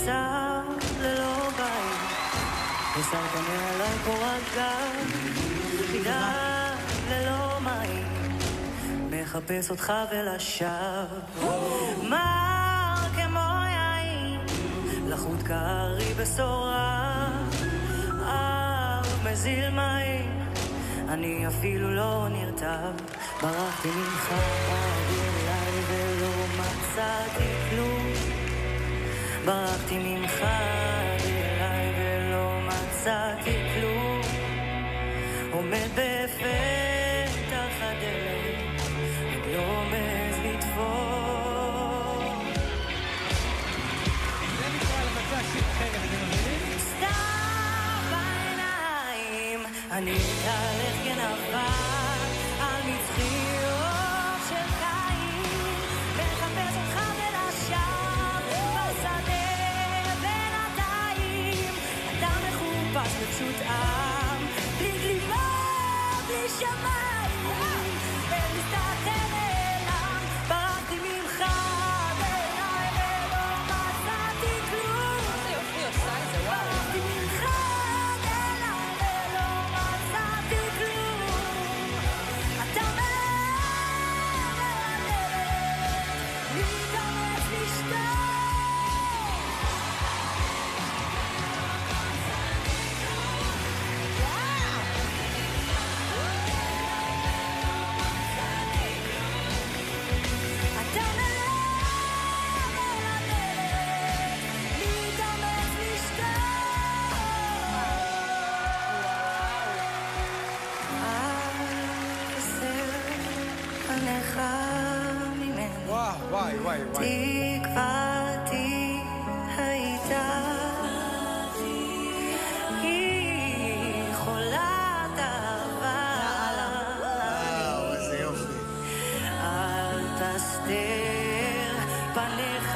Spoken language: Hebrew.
נמצא ללא בית, ושמת מעלי קורת גג, תדע ללא מים, מחפש אותך ולשווא. מר כמו יין, לחוט קרי בשורה, מזיל מים, אני אפילו לא נרתב. ברחתי ממך עד אליי ולא מצאתי כלום, ברחתי ממך עד אליי ולא מצאתי כלום, עומד בפתח הדלת, עוד לא מעז לדפוק. זה נקרא לבצע שיר אחרת, אתם מבינים? סתם בעיניים אני אתהלך כנבל על מצחיות של קין, מחפש אותך ולשווא בשדה בינתיים, אתה מחופש בפשוט עם, בלי גלימה, בלי שמיים, אין מסתכל אליו, ברחתי ממך בעיניי ולא מצאתי כלום, ברחתי ממך בעיניי ולא מצאתי כלום, אתה מתאמץ לשתוק. וואי, וואי, וואי. תקוותי הייתה היא חולת אהבה, איזה יופי. אל תסתר פניך